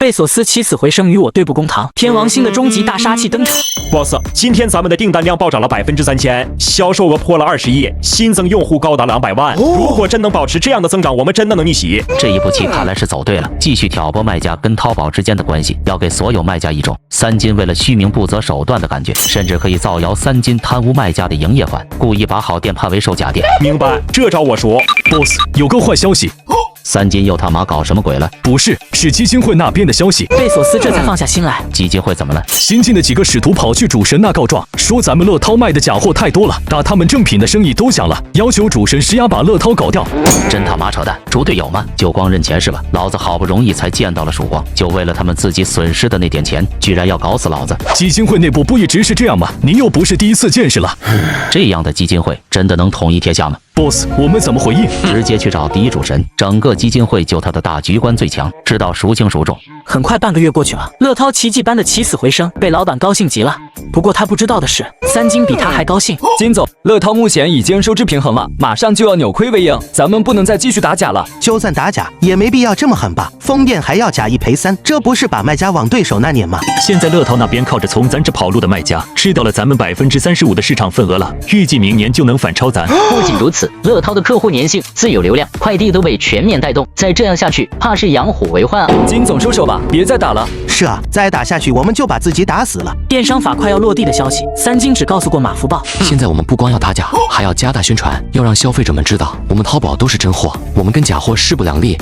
贝索斯起死回生，与我对簿公堂。天王星的终极大杀器登场。boss， 今天咱们的订单量暴涨了3000%，销售额破了20亿，新增用户高达200万。如果真能保持这样的增长，我们真的能逆袭。这一步棋看来是走对了，继续挑拨卖家跟淘宝之间的关系，要给所有卖家一种三金为了虚名不择手段的感觉，甚至可以造谣三金贪污卖家的营业款，故意把好店判为售假店。明白，这招我熟。boss， 有个坏消息。三金又他妈搞什么鬼了？不是，是基金会那边的消息。贝索斯这才放下心来。基金会怎么了？新进的几个使徒跑去主神那告状，说咱们乐涛卖的假货太多了，打他们正品的生意都响了，要求主神施压把乐涛搞掉。真他妈扯淡！猪队友吗？就光认钱是吧？老子好不容易才见到了曙光，就为了他们自己损失的那点钱，居然要搞死老子！基金会内部不一直是这样吗？您又不是第一次见识了。这样的基金会真的能统一天下吗？ boss， 我们怎么回应？直接去找第一主神，整个基金会就他的大局观最强，知道孰轻孰重。很快半个月过去了，乐涛奇迹般的起死回生，被老板高兴极了。不过他不知道的是，三金比他还高兴。金总，乐涛目前已经收支平衡了，马上就要扭亏为盈，咱们不能再继续打假了。就算打假，也没必要这么狠吧？疯店还要假1赔3，这不是把卖家往对手那撵吗？现在乐涛那边靠着从咱这跑路的卖家，吃到了咱们35%的市场份额了，预计明年就能反超咱。不仅如此，乐涛的客户粘性、自有流量、快递都被全面带动，再这样下去，怕是养虎为患啊！金总收手吧，别再打了。是啊，再打下去我们就把自己打死了。电商法快要落地的消息，三金只告诉过马福报。现在我们不光要打假，还要加大宣传，要让消费者们知道我们淘宝都是真货，我们跟假货势不两立。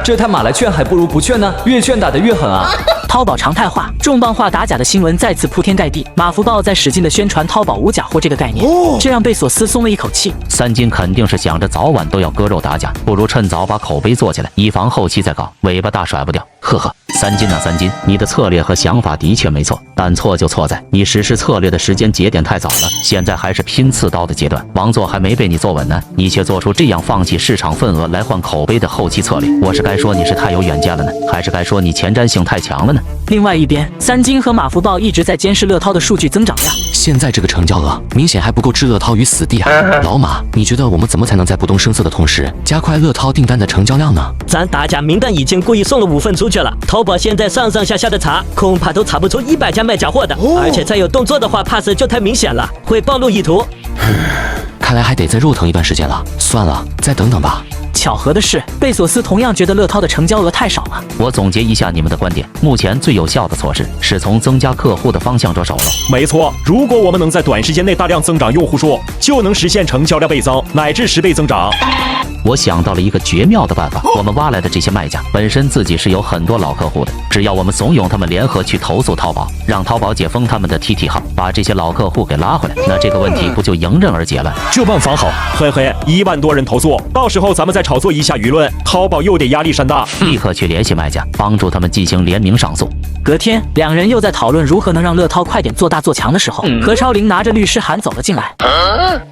这他妈来劝还不如不劝呢，越劝打得越狠啊！淘宝常态化、重磅化打假的新闻再次铺天盖地，马福报在使劲的宣传淘宝无假货这个概念，这让贝索斯松了一口气。三金肯定是想着早晚都要割肉打假，不如趁早把口碑做起来，以防后期再搞，尾巴大甩不掉。呵呵，三金啊三金，你的策略和想法的确没错，但错就错在你实施策略的时间节点太早了，现在还是拼刺刀的阶段，王座还没被你坐稳呢，你却做出这样放弃市场份额来换口碑的后期策略，我是该说你是太有远见了呢，还是该说你前瞻性太强了呢？另外一边，三金和马福报一直在监视乐涛的数据增长量。现在这个成交额明显还不够置乐涛于死地啊！老马，你觉得我们怎么才能在不动声色的同时加快乐涛订单的成交量呢？咱打假名单已经故意送了5份出去了，淘宝现在上下的查，恐怕都查不出100家卖假货的，而且再有动作的话，怕是就太明显了，会暴露意图。看来还得再肉疼一段时间了，算了，再等等吧。巧合的是，贝索斯同样觉得乐涛的成交额太少了。我总结一下你们的观点，目前最有效的措施是从增加客户的方向着手了。没错，如果我们能在短时间内大量增长用户数，就能实现成交量倍增乃至10倍增长。我想到了一个绝妙的办法，我们挖来的这些卖家本身自己是有很多老客户的，只要我们怂恿他们联合去投诉淘宝，让淘宝解封他们的 TT 号，把这些老客户给拉回来，那这个问题不就迎刃而解了？这办法好。嘿嘿，1万多人投诉，到时候咱们再炒作一下舆论，淘宝又得压力山大。立刻去联系卖家，帮助他们进行联名上诉。隔天，两人又在讨论如何能让乐涛快点做大做强的时候，何超琳拿着律师函走了进来。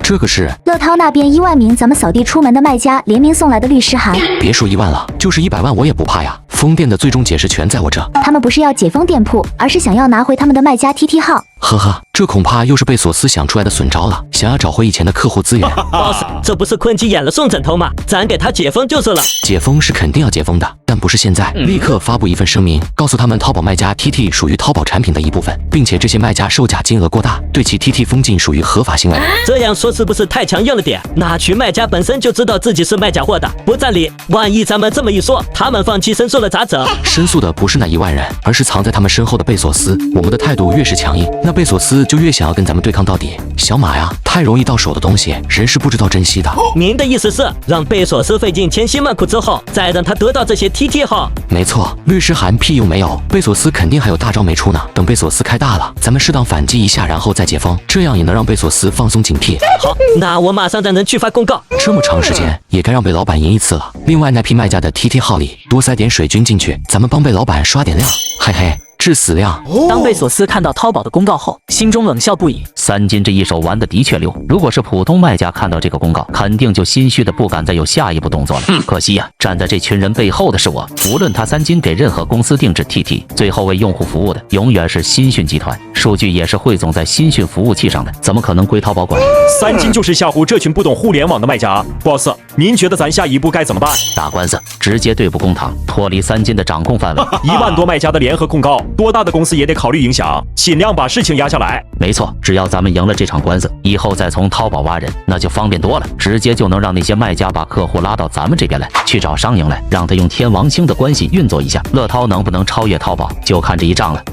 这个是乐涛那边1万名咱们扫地出门的卖家联名送来的律师函。别说1万了，就是100万我也不怕呀。封店的最终解释权在我这。他们不是要解封店铺，而是想要拿回他们的卖家 TT 号。呵呵，这恐怕又是贝索斯想出来的损招了，想要找回以前的客户资源。boss， 这不是坤基演了送枕头吗？咱给他解封就是了。解封是肯定要解封的，但不是现在，立刻发布一份声明，告诉他们淘宝卖家 TT 属于淘宝产品的一部分，并且这些卖家售假金额过大，对其 TT 封禁属于合法行为。这样说是不是太强硬了点？那群卖家本身就知道自己是卖假货的，不占理。万一咱们这么一说，他们放弃申诉了咋整？申诉的不是那1万人，而是藏在他们身后的贝索斯。我们的态度越是强硬，那贝索斯就越想要跟咱们对抗到底。小马呀，太容易到手的东西，人是不知道珍惜的。您的意思是让贝索斯费尽千辛万苦之后，再让他得到这些 TT 号？没错，律师函屁用没有，贝索斯肯定还有大招没出呢。等贝索斯开大了，咱们适当反击一下，然后再解封，这样也能让贝索斯放松警惕。好，那我马上让人去发公告。这么长时间，也该让贝老板赢一次了。另外那批卖家的 TT 号里多塞点水军进去，咱们帮贝老板刷点量。嘿嘿。致死量。当贝索斯看到淘宝的公告后，心中冷笑不已。3金这一手玩的的确溜，如果是普通卖家看到这个公告，肯定就心虚的不敢再有下一步动作了。可惜呀，站在这群人背后的是我。无论他3金给任何公司定制 TT， 最后为用户服务的永远是新讯集团，数据也是汇总在新讯服务器上的，怎么可能归淘宝管？3金就是吓唬这群不懂互联网的卖家。boss， 您觉得咱下一步该怎么办？打官司，直接对簿公堂，脱离3金的掌控范围。1万多卖家的联合控告，多大的公司也得考虑影响，尽量把事情压下来。没错，只要咱们赢了这场官司，以后再从淘宝挖人，那就方便多了，直接就能让那些卖家把客户拉到咱们这边来，去找商赢来，让他用天王星的关系运作一下。乐淘能不能超越淘宝，就看这一仗了。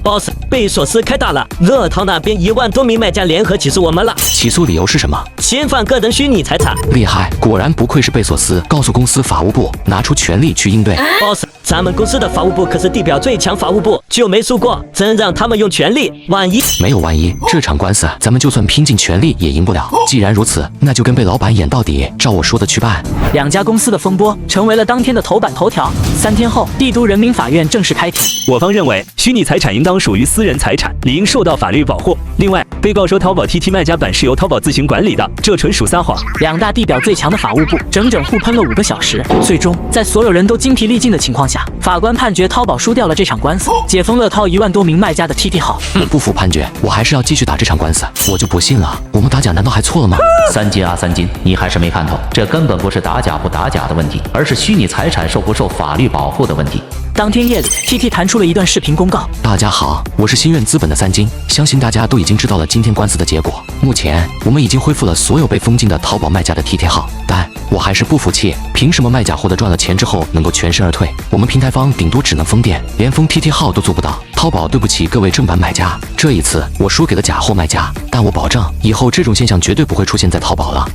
boss， 贝索斯开大了，乐淘那边1万多名卖家联合起诉我们了。起诉理由是什么？侵犯个人虚拟财产。厉害，果然不愧是贝索斯，告诉公司法务部拿出全力去应对。boss， 咱们公司的法务部可是地表最强法务部，就没输过，真让他们用全力，万一没有万一，这场官司咱们就算拼尽全力也赢不了。既然如此，那就跟贝老板演到底，照我说的去办。2家公司的风波成为了当天的头版头条。3天后，帝都人民法院正式开庭。我方认为，虚拟财产应当属于私人财产，理应受到法律保护。另外，被告说淘宝 TT 卖家版是由淘宝自行管理的，这纯属撒谎。2大地表最强的法务部整整互喷了5个小时，最终在所有人都精疲力尽的情况下，法官判决淘宝输掉了这场官司，解封乐淘1万多名卖家的 TT 号。不服判决，我还是要继续打这场官司。我就不信了，我们打假难道还错了吗？3金啊3金，你还是没看透，这根本不是打假不打假的问题，而是虚拟财产受不受法律保护的问题。当天夜里 ，TT 弹出了一段视频公告。大家好，我是新任资本的3金，相信大家都已经知道了今天官司的结果。目前我们已经恢复了所有被封禁的淘宝卖家的 TT 号，但我还是不服气，凭什么卖家获得赚了钱之后能够全身而退？我们平台方顶多只能封店，连封 TT 号都做不到。淘宝对不起各位正版买家，这一次我输给了假货卖家，但我保证以后这种现象绝对不会出现在淘宝了。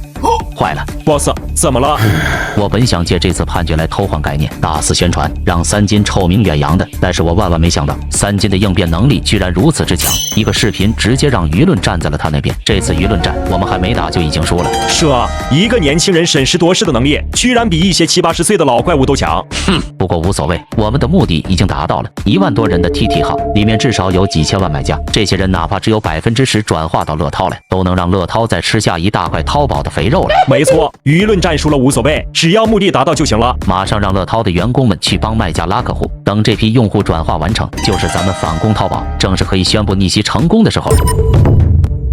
坏了 ，boss， 怎么了？我本想借这次判决来偷换概念，大肆宣传，让3金臭名远扬的，但是我万万没想到，3金的应变能力居然如此之强，一个视频直接让舆论站在了他那边。这次舆论战，我们还没打就已经输了。是啊，一个年轻人审时度势的能力，居然比一些70、80岁的老怪物都强。不过无所谓，我们的目的已经达到了。1万多人的 TT 号里面至少有几千万买家，这些人哪怕只有10%转化到乐淘来，都能让乐淘再吃下一大块淘宝的肥肉了。没错，舆论战输了无所谓，只要目的达到就行了。马上让乐淘的员工们去帮卖家拉客户，等这批用户转化完成，就是咱们反攻淘宝，正是可以宣布逆袭成功的时候了。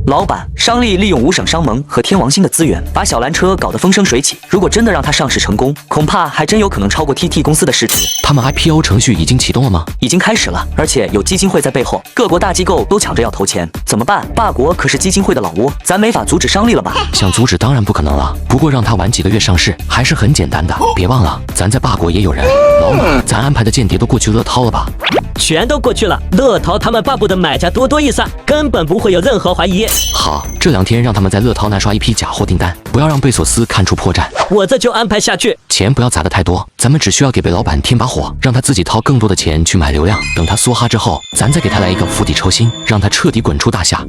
老板，商力利用5省商盟和天王星的资源，把小蓝车搞得风生水起。如果真的让它上市成功，恐怕还真有可能超过 TT 公司的市值。他们 IPO 程序已经启动了吗？已经开始了，而且有基金会在背后，各国大机构都抢着要投钱。怎么办？霸国可是基金会的老窝，咱没法阻止商力了吧？想阻止当然不可能了，不过让他晚几个月上市还是很简单的。别忘了，咱在霸国也有人。老马，咱安排的间谍都过去乐淘了吧？全都过去了，乐淘他们霸部的买家多多益善，根本不会有任何怀疑。好，这2天让他们在乐淘那刷一批假货订单，不要让贝索斯看出破绽。我这就安排下去。钱不要砸得太多，咱们只需要给贝老板添把火，让他自己掏更多的钱去买流量。等他梭哈之后，咱再给他来一个釜底抽薪，让他彻底滚出大厦。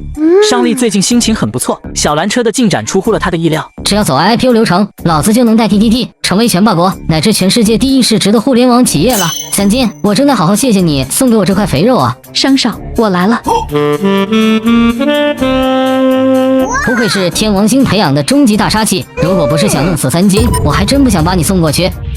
商力最近心情很不错，小蓝车的进展出乎了他的意料。只要走 IPO 流程，老子就能代替 TT 成为全霸国乃至全世界第1市值的互联网企业了。3金，我真的好好谢谢你送给我这块肥肉啊！商少，我来了。不愧是天王星培养的终极大杀器，如果不是想弄死3金，我还真不想把你送过去。